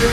Yo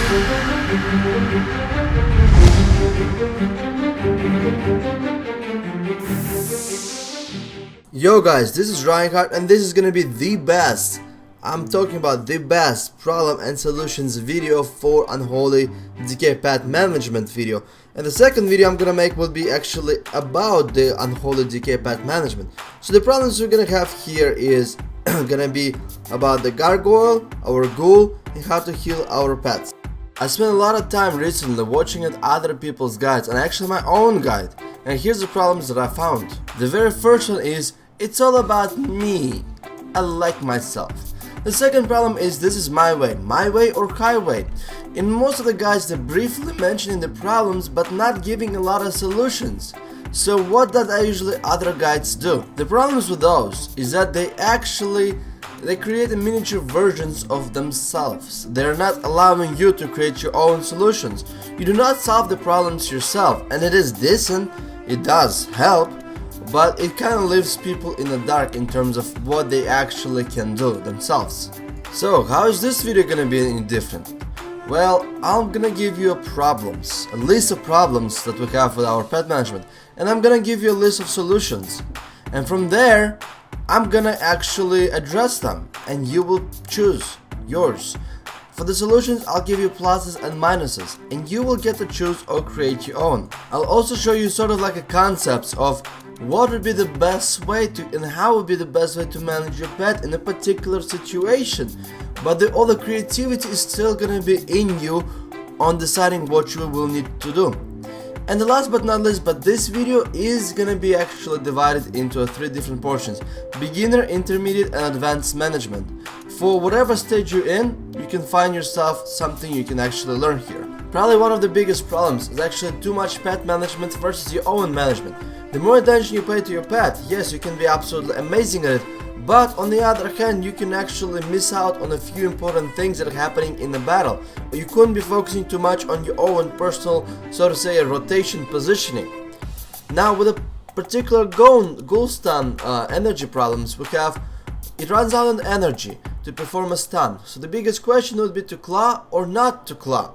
guys, this is Reinhardt and this is gonna be the best, I'm talking about the best problem and solutions video for Unholy decay pet management video. And the second video I'm gonna make will be actually about the Unholy decay pet management. So the problems we're gonna have here is gonna be about the Gargoyle, our Ghoul, and how to heal our pets. I spent a lot of time recently watching at other people's guides and actually my own guide. And here's the problems that I found. The very first one is, it's all about me. I like myself. The second problem is, this is my way or highway. In most of the guides they're briefly mentioning the problems but not giving a lot of solutions. So what does usually other guides do? The problems with those is that they create miniature versions of themselves. They're not allowing you to create your own solutions. You do not solve the problems yourself, and it is decent, it does help, but it kind of leaves people in the dark in terms of what they actually can do themselves. So how is this video gonna be any different? Well, I'm gonna give you a list of problems that we have with our pet management, and I'm gonna give you a list of solutions, and from there I'm gonna actually address them and you will choose yours. For the solutions I'll give you pluses and minuses and you will get to choose or create your own. I'll also show you sort of like a concepts of what would be the best way to and how would be the best way to manage your pet in a particular situation. But all the creativity is still gonna be in you on deciding what you will need to do. And the last but not least, but this video is gonna be actually divided into 3 different portions: beginner, intermediate, and advanced management. For whatever stage you're in, you can find yourself something you can actually learn here. Probably one of the biggest problems is actually too much pet management versus your own management. The more attention you pay to your pet, yes, you can be absolutely amazing at it, but on the other hand, you can actually miss out on a few important things that are happening in the battle. You couldn't be focusing too much on your own personal, so to say, rotation positioning. Now with a particular Ghoul stun energy problems, we have it runs out on energy to perform a stun. So the biggest question would be to claw or not to claw.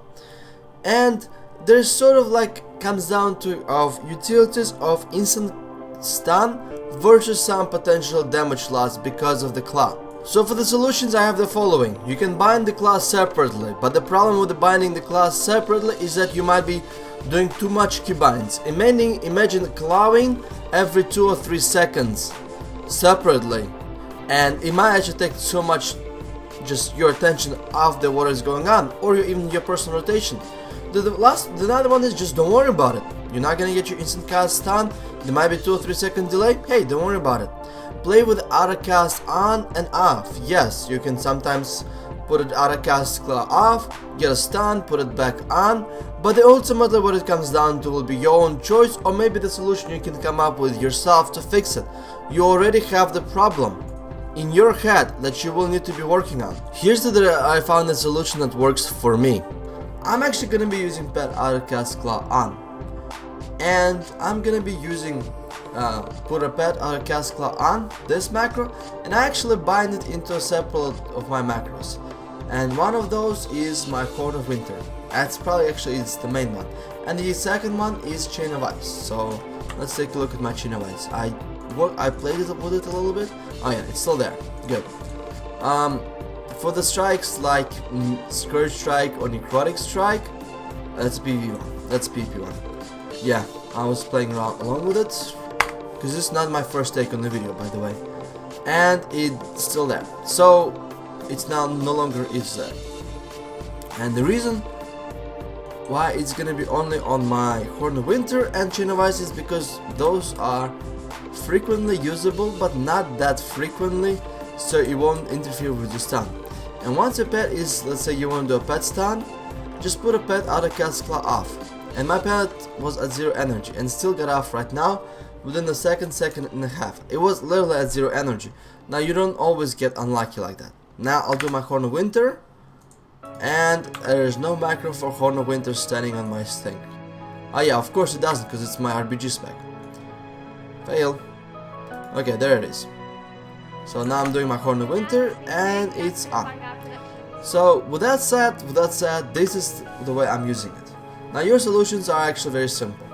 And there's sort of like comes down to utilities of instant stun versus some potential damage loss because of the claw. So for the solutions I have the following. You can bind the claw separately, but the problem with binding the claw separately is that you might be doing too much keybinds. Imagine clawing every 2 or 3 seconds separately, and it might actually take so much just your attention off what is going on, or even your personal rotation. The other one is just don't worry about it. You're not gonna get your instant cast stun. There might be 2 or 3 second delay. Hey, don't worry about it. Play with autocast on and off. Yes, you can sometimes put an petautocastclaw off, get a stun, put it back on, but ultimately what it comes down to will be your own choice, or maybe the solution you can come up with yourself to fix it. You already have the problem in your head that you will need to be working on. Here's I found a solution that works for me. I'm actually gonna be using petautocastclaw on, and I'm gonna be using put a petautocastclaw on this macro, and I actually bind it into a separate of my macros, and one of those is my Horn of Winter. That's probably it's the main one, and the second one is Chain of Ice. So let's take a look at my Chain of Ice. I played it with it a little bit. Oh yeah, it's still there. Good. For the strikes like Scourge Strike or Necrotic Strike, that's PV1. That's PP1. Yeah, I was playing around along with it, because this is not my first take on the video, by the way. And it's still there. So it's now no longer is there. And the reason why it's gonna be only on my Horn of Winter and Chain of Ice is because those are frequently usable, but not that frequently, so it won't interfere with your stun. And once a pet is, let's say you want to do a pet stun, just put a petautocastclaw off. And my pet was at 0 energy and still got off right now within a second and a half. It was literally at 0 energy. Now you don't always get unlucky like that. Now I'll do my Horn of Winter, and there is no macro for Horn of Winter standing on my thing. Oh yeah, of course it doesn't, because it's my RBG spec. Fail. Okay, there it is. So now I'm doing my Horn of Winter and it's on. So with that said, this is the way I'm using it. Now your solutions are actually very simple.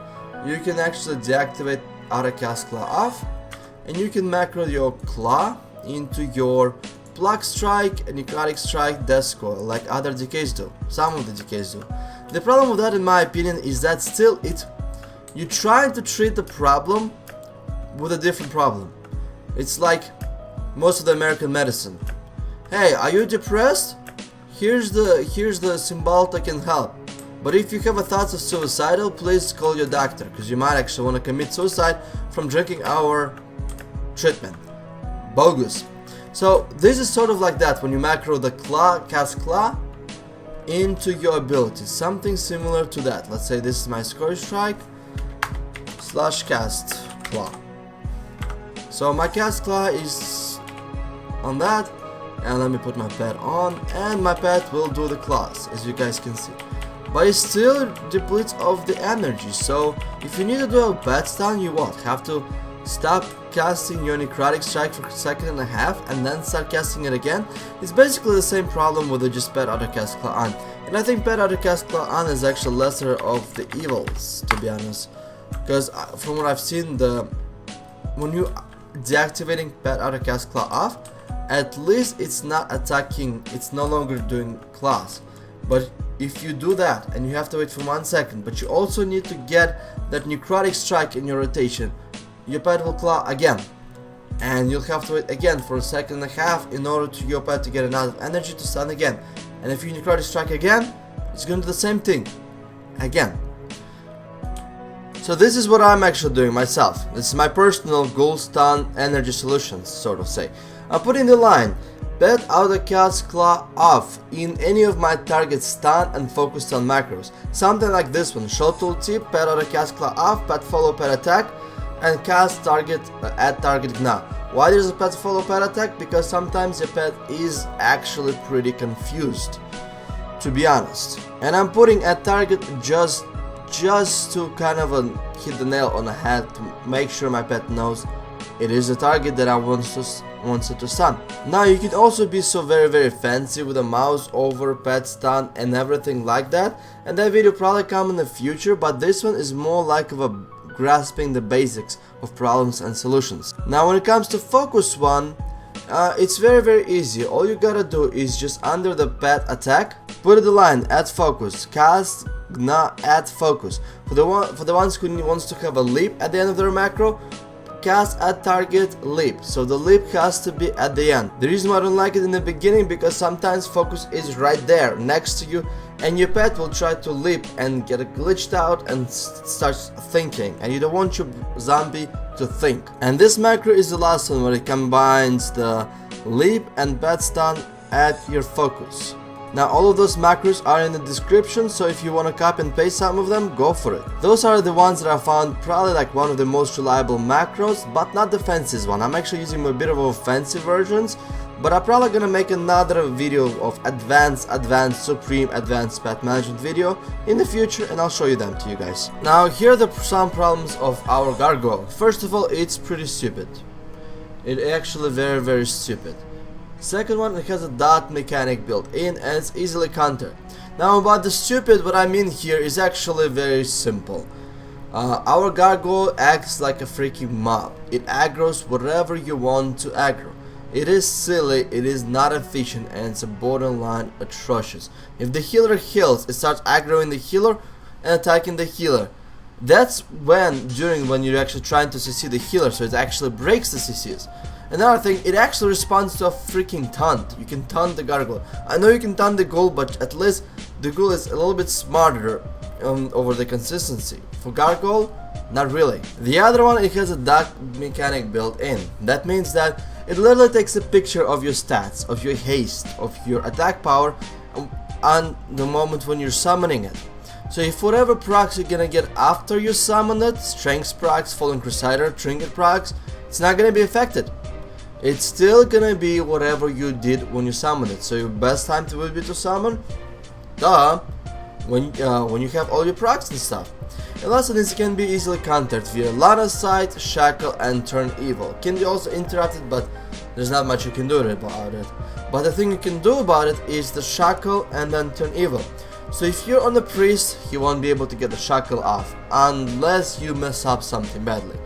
You can actually deactivate petautocastclaw off, and you can macro your claw into your plug strike and necrotic strike death coil like other DKs do. Some of the DKs do. The problem with that, in my opinion, is that still you're trying to treat the problem with a different problem. It's like most of the American medicine. Hey, are you depressed? Here's the symbol that can help. But if you have a thoughts of suicidal, please call your doctor, because you might actually want to commit suicide from drinking our treatment. Bogus. So this is sort of like that when you macro the cast claw into your ability. Something similar to that. Let's say this is my score strike / cast claw. So my cast claw is on that, and let me put my pet on, and my pet will do the claws, as you guys can see. But it still depletes of the energy, so if you need to do a pet stun, you what? Have to stop casting your necrotic strike for a second and a half and then start casting it again. It's basically the same problem with the just petautocastclaw on. And I think petautocastclaw on is actually lesser of the evils, to be honest. Because from what I've seen, when you deactivating petautocastclaw off, at least it's not attacking, it's no longer doing claws. But if you do that and you have to wait for 1 second, but you also need to get that necrotic strike in your rotation, your pet will claw again, and you'll have to wait again for a second and a half in order to your pet to get enough energy to stun again. And if you necrotic strike again, it's going to do the same thing again. So this is what I'm actually doing myself. This is my personal Ghoul stun energy solutions, sort of say. I'm putting the line petautocastclaw off in any of my target stun and focus stun macros. Something like this one: short tooltip, petautocastclaw off, petfollow, petattack, and cast target at target Gnaw. Why there's a petfollow, petattack? Because sometimes your pet is actually pretty confused, to be honest. And I'm putting at target just to kind of hit the nail on the head to make sure my pet knows it is a target that I wants it to stun. Now you can also be so very fancy with a mouse over pet stun and everything like that, and that video probably come in the future, but this one is more like of a grasping the basics of problems and solutions. Now when it comes to focus one, it's very easy. All you gotta do is just under the pet attack, put the line at focus, cast Gnaw at focus. For the ones who wants to have a leap at the end of their macro, cast at target leap. So the leap has to be at the end. The reason why I don't like it in the beginning, because sometimes focus is right there next to you, and your pet will try to leap and get glitched out and starts thinking, and you don't want your zombie to think. And this macro is the last one where it combines the leap and pet stun at your focus. Now all of those macros are in the description, so if you want to copy and paste some of them, go for it. Those are the ones that I found probably like one of the most reliable macros, but not the fanciest one. I'm actually using a bit of offensive versions, but I'm probably gonna make another video of advanced, supreme, advanced pet management video in the future, and I'll show you them to you guys. Now here are some problems of our Gargoyle. First of all, it's pretty stupid. It's actually very stupid. Second one, it has a dot mechanic built in and it's easily countered. Now about the stupid, what I mean here is actually very simple. Our Gargoyle acts like a freaking mob. It aggroes whatever you want to aggro. It is silly, it is not efficient, and it's a borderline atrocious. If the healer heals, it starts aggroing the healer and attacking the healer. That's when you're actually trying to CC the healer, so it actually breaks the CCs. Another thing, it actually responds to a freaking taunt. You can taunt the Gargoyle. I know you can taunt the Ghoul, but at least the Ghoul is a little bit smarter over the consistency. For Gargoyle, not really. The other one, it has a dot mechanic built in. That means that it literally takes a picture of your stats, of your haste, of your attack power on the moment when you're summoning it. So if whatever procs you're gonna get after you summon it, strength procs, Fallen Crusader, trinket procs, it's not gonna be affected. It's still gonna be whatever you did when you summon it. So your best time would be to summon, when you have all your procs and stuff. And last, this can be easily countered via line of sight, shackle, and turn evil. Can be also interrupted, but there's not much you can do about it. But the thing you can do about it is the shackle and then turn evil. So if you're on the priest, he won't be able to get the shackle off unless you mess up something badly.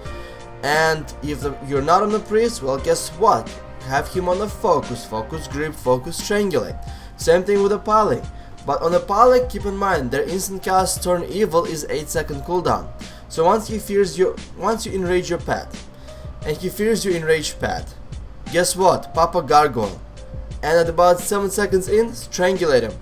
And if you're not on the priest, well, guess what? Have him on the focus grip, focus strangulate. Same thing with the poly. But on the poly, keep in mind their instant cast turn evil is 8-second cooldown. So once you enrage your pet, and he fears you enraged pet, guess what? Pop a gargoyle, and at about 7 seconds in, strangulate him,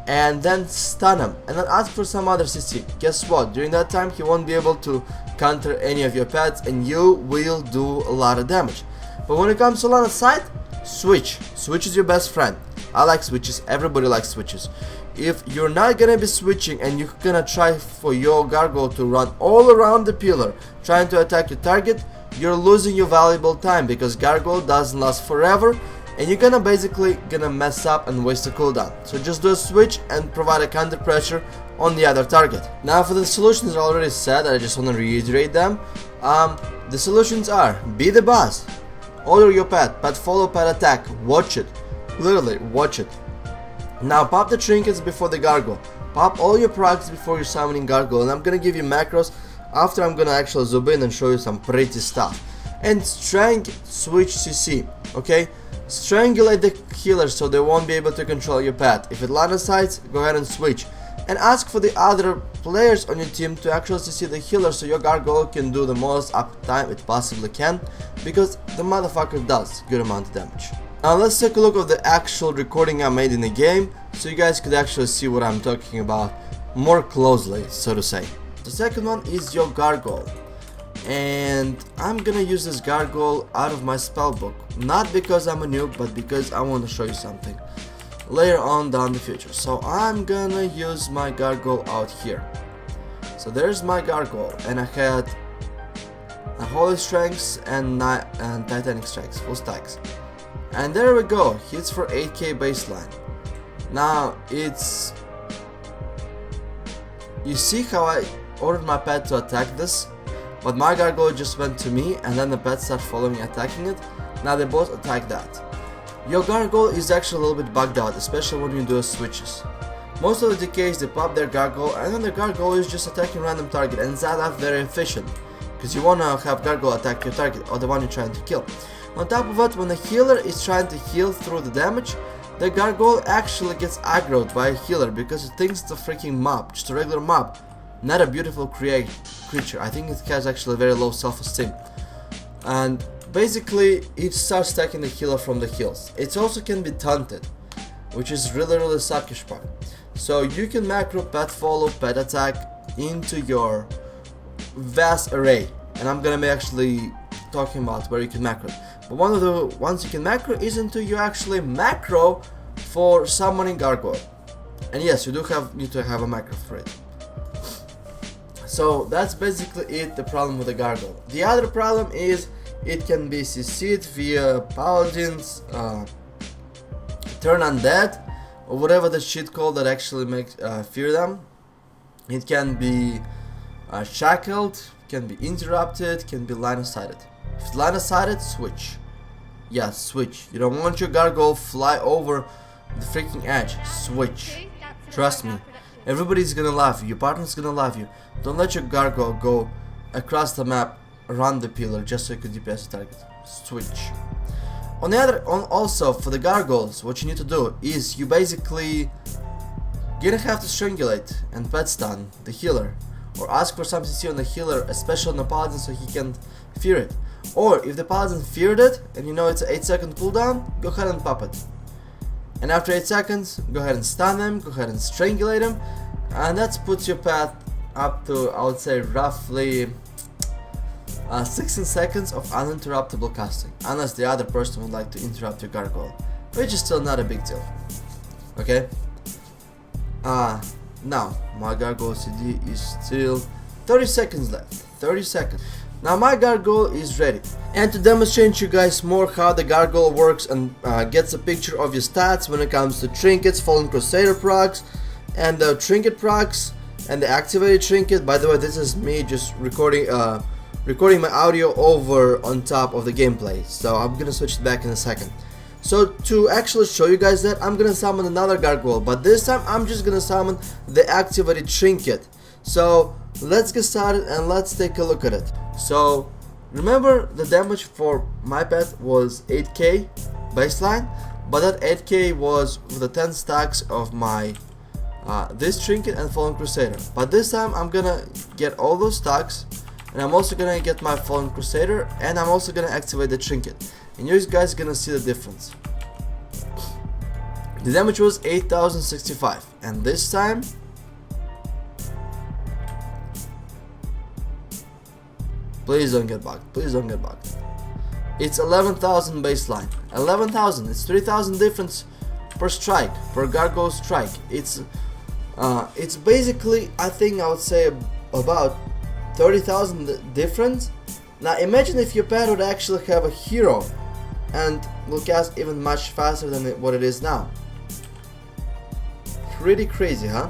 and then stun him, and then ask for some other CC. Guess what? During that time, he won't be able to counter any of your pets, and you will do a lot of damage. But when it comes to line of sight, switch. Switch is your best friend. I like switches. Everybody likes switches. If you're not gonna be switching and you're gonna try for your gargoyle to run all around the pillar trying to attack your target, you're losing your valuable time because gargoyle doesn't last forever and you're basically gonna mess up and waste a cooldown. So just do a switch and provide a counter pressure on the other target. Now for the solutions I already said, I just want to reiterate them. The solutions are: be the boss, order your pet follow, pet attack, watch it, literally watch it. Now pop the trinkets before the gargoyle, pop all your procs before you're summoning gargoyle, and I'm gonna give you macros after I'm gonna actually zoom in and show you some pretty stuff. And switch CC, okay? Strangulate the healer so they won't be able to control your pet. If it line of sight, go ahead and switch. And ask for the other players on your team to actually CC the healer so your gargoyle can do the most uptime it possibly can, because the motherfucker does good amount of damage. Now let's take a look at the actual recording I made in the game so you guys could actually see what I'm talking about more closely, so to say. The second one is your gargoyle, and I'm gonna use this gargoyle out of my spellbook, not because I'm a noob, but because I want to show you something later on down the future. So I'm gonna use my gargoyle out here. So there's my gargoyle, and I had Unholy strengths and Titanic strengths, full stacks. And there we go, hits for 8k baseline. Now it's... You see how I ordered my pet to attack this? But my gargoyle just went to me and then the pet started following attacking it. Now they both attack that. Your gargoyle is actually a little bit bugged out, especially when you do switches. Most of the DKs, they pop their gargoyle and then the gargoyle is just attacking random target, and that's very efficient, because you wanna have gargoyle attack your target or the one you're trying to kill. On top of it, when the healer is trying to heal through the damage, the gargoyle actually gets aggroed by a healer because it thinks it's a freaking mob, just a regular mob, not a beautiful creature. I think it has actually very low self-esteem. And basically, it starts stacking the healer from the heals. It also can be taunted, which is really suckish part. So you can macro pet follow, pet attack into your vast array, and I'm gonna be actually talking about where you can macro. But one of the ones you can macro is into you actually macro for summoning gargoyle. And yes, you do need to have a macro for it. So that's basically it, the problem with the gargoyle. The other problem is it can be CC'd via paladins, turn undead, or whatever the shit called that actually makes fear them. It can be shackled, can be interrupted, can be line of sighted. If it's line of sighted, switch. Yeah, switch. You don't want your gargoyle fly over the freaking edge. Switch. Trust me. Everybody's gonna love you. Your partner's gonna love you. Don't let your gargoyle go across the map around the pillar just so you could DPS the target. Switch. Also for the gargoyles, what you need to do is you basically gonna have to strangulate and pet stun the healer, or ask for some CC on the healer, especially on the paladin, so he can fear it. Or if the paladin feared it and you know it's an 8-second cooldown, go ahead and pop it. And after 8 seconds, go ahead and stun him, go ahead and strangulate him, and that puts your pet up to, I would say, roughly 16 seconds of uninterruptible casting, unless the other person would like to interrupt your gargoyle, which is still not a big deal. Okay? Now, my gargoyle CD is still 30 seconds left. 30 seconds. Now my gargoyle is ready. And to demonstrate you guys more how the gargoyle works and gets a picture of your stats when it comes to trinkets, Fallen Crusader procs, and the trinket procs, and the activated trinket. By the way, this is me just recording my audio over on top of the gameplay, so I'm gonna switch it back in a second. So to actually show you guys that, I'm gonna summon another gargoyle, but this time I'm just gonna summon the activated trinket. So let's get started and let's take a look at it. So remember, the damage for my pet was 8k baseline, but that 8k was with the 10 stacks of my this trinket and Fallen Crusader. But this time I'm gonna get all those stacks, and I'm also gonna get my Fallen Crusader, and I'm also gonna activate the trinket, and you guys are gonna see the difference. The damage was 8065, and this time please don't get bugged, please don't get bugged. It's 11,000 baseline. 11,000, it's 3,000 difference per strike, per gargoyle strike. It's basically, I think I would say about 30,000 difference. Now imagine if your pet would actually have a hero and will cast even much faster than what it is now. Pretty crazy, huh?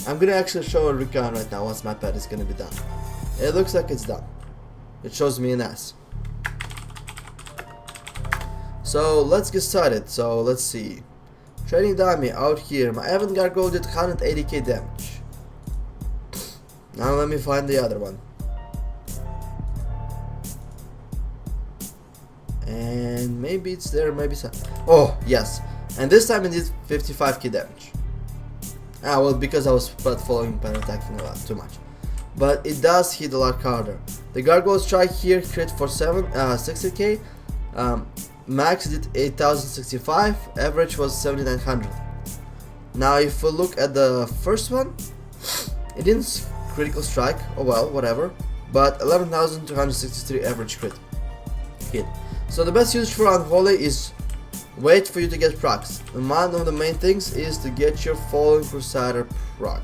I'm gonna actually show a recount right now once my pet is gonna be done. It looks like it's done. It shows me an S. So let's get started. So let's see. Training dummy out here. My Evan Gargoyle did 180k damage. Now let me find the other one. And maybe it's there, maybe so. Oh yes. And this time it did 55k damage. Ah, well, because I was following petattacking a lot too much. But it does hit a lot harder. The Gargoyle strike here crit for 60k. Max did 8065. Average was 7900. Now if we look at the first one, it didn't critical strike. Oh well, whatever. But 11,263 average crit hit. So the best use for Unholy is wait for you to get procs. And one of the main things is to get your Fallen Crusader proc.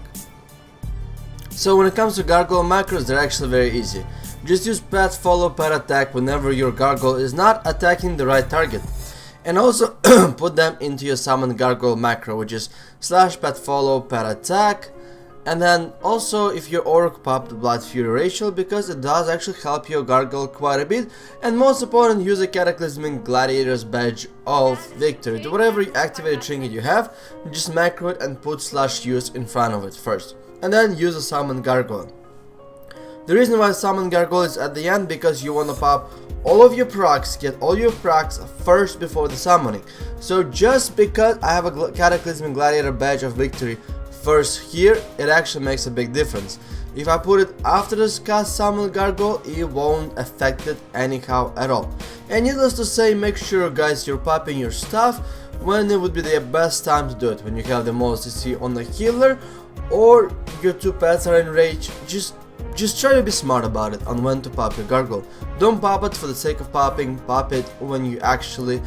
So when it comes to Gargoyle Macros, they're actually very easy. Just use petfollow, petattack whenever your gargoyle is not attacking the right target. And also put them into your summon gargoyle macro, which is /petfollow, petattack. And then also if your orc pop the blood fury ratio, because it does actually help your gargoyle quite a bit. And most important, use a cataclysmic gladiator's badge of victory. To whatever activated trinket you have, just macro it and put /use in front of it first. And then use a summon gargoyle. The reason why summon gargoyle is at the end, because you want to pop all of your procs, get all your procs first before the summoning. So just because I have a cataclysmic gladiator badge of victory first here, it actually makes a big difference. If I put it after the cast summon gargoyle, it won't affect it anyhow at all. And needless to say, make sure guys you're popping your stuff when it would be the best time to do it, when you have the most CC on the healer or your two pets are in rage. Just try to be smart about it on when to pop your gargoyle. Don't pop it for the sake of popping, pop it when you actually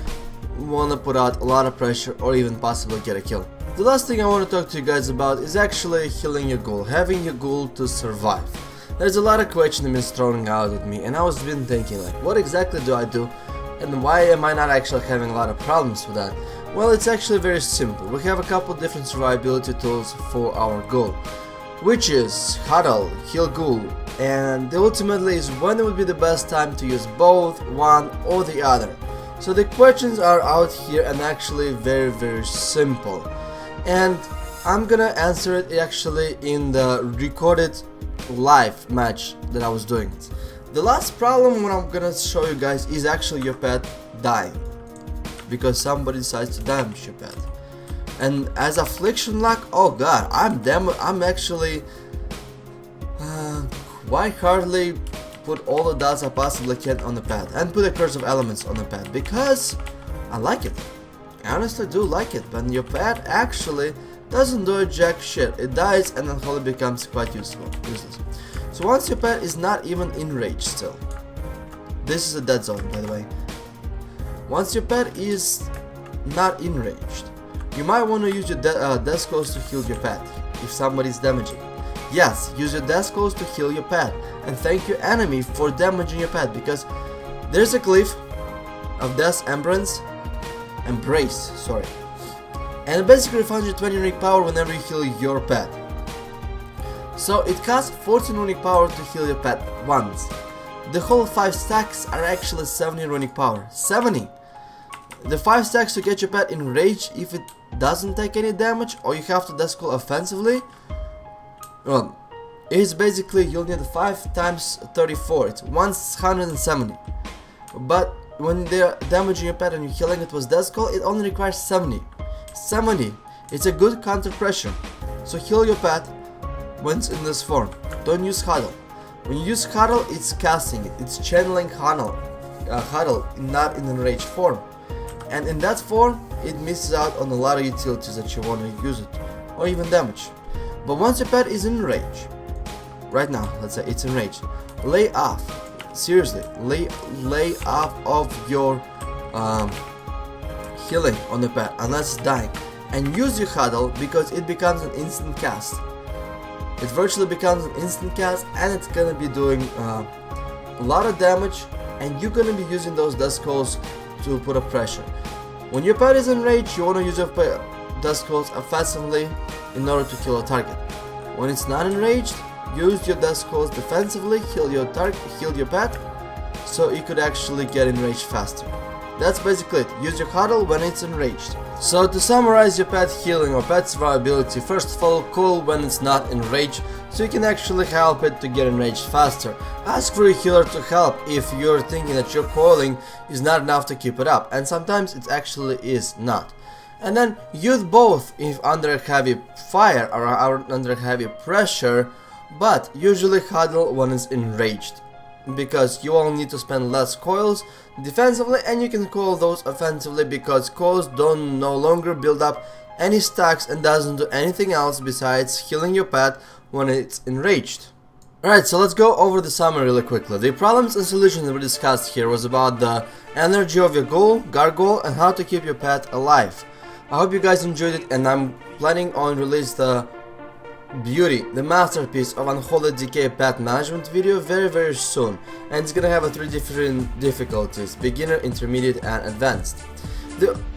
want to put out a lot of pressure or even possibly get a kill. The last thing I want to talk to you guys about is actually healing your ghoul, having your ghoul to survive. There's a lot of questions been thrown out at me, and I was been thinking like, what exactly do I do and why am I not actually having a lot of problems with that? Well, it's actually very simple. We have a couple different survivability tools for our ghoul, which is Huddle, Heal Ghoul, and ultimately is when it would be the best time to use both, one or the other. So the questions are out here and actually very simple. And I'm gonna answer it actually in the recorded live match that I was doing. The last problem what I'm gonna show you guys is actually your pet dying, because somebody decides to damage your pet. And as affliction luck, oh god, I'm actually quite hardly put all the dots I possibly can on the pad and put a curse of elements on the pad because I like it. I honestly do like it, but your pad actually doesn't do a jack shit. It dies and Unholy becomes quite useless. So once your pet is not even in rage still, this is a dead zone by the way. Once your pet is not enraged, you might want to use your death close to heal your pet if somebody's damaging. Yes, use your death close to heal your pet and thank your enemy for damaging your pet, because there's a cliff of Death's Embrace, and it basically refunds you 20 runic power whenever you heal your pet. So it costs 14 runic power to heal your pet once. The whole 5 stacks are actually 70 runic power. 70! The 5 stacks to get your pet enraged if it doesn't take any damage, or you have to death call offensively. Well, it's basically you'll need 5 times 34, it's 170. But when they're damaging your pet and you're healing it with death call, it only requires 70. 70. It's a good counter pressure. So heal your pet when it's in this form. Don't use huddle. When you use huddle, it's casting it. It's channeling huddle, not in enraged form. And in that form, it misses out on a lot of utilities that you want to use it, or even damage. But once your pet is enraged, right now, let's say it's enraged, lay off. Seriously, lay off of your healing on the pet unless it's dying, and use your huddle because it becomes an instant cast. It virtually becomes an instant cast, and it's gonna be doing a lot of damage, and you're gonna be using those dust calls to put a pressure. When your pet is enraged, you wanna use your dust calls offensively in order to kill a target. When it's not enraged, use your dust calls defensively, heal your pet, so it could actually get enraged faster. That's basically it. Use your huddle when it's enraged. So to summarize your pet healing or pet survivability, first of all, call when it's not enraged, so you can actually help it to get enraged faster. Ask for your healer to help if you're thinking that your calling is not enough to keep it up, and sometimes it actually is not. And then use both if under heavy fire or under heavy pressure, but usually huddle when it's enraged, because you will need to spend less coils defensively, and you can coil those offensively because coils don't no longer build up any stacks and doesn't do anything else besides healing your pet when it's enraged. Alright, so let's go over the summary really quickly. The problems and solutions that we discussed here was about the energy of your Ghoul, Gargoyle, and how to keep your pet alive. I hope you guys enjoyed it, and I'm planning on release the beauty, the masterpiece of Unholy DK pet management video very soon, and it's gonna have 3 different difficulties: beginner, intermediate, and advanced.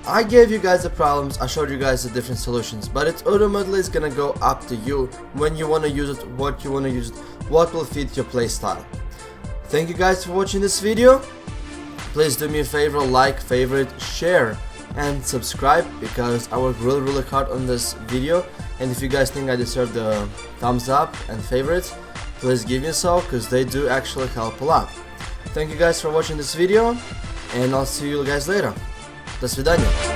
I gave you guys the problems, I showed you guys the different solutions, but it ultimately is gonna go up to you when you wanna use it, what you wanna use it, what will fit your playstyle. Thank you guys for watching this video. Please do me a favor, like, favorite, share, and subscribe, because I work really hard on this video. And if you guys think I deserve the thumbs up and favorites, please give me so, because they do actually help a lot. Thank you guys for watching this video, and I'll see you guys later. До свидания.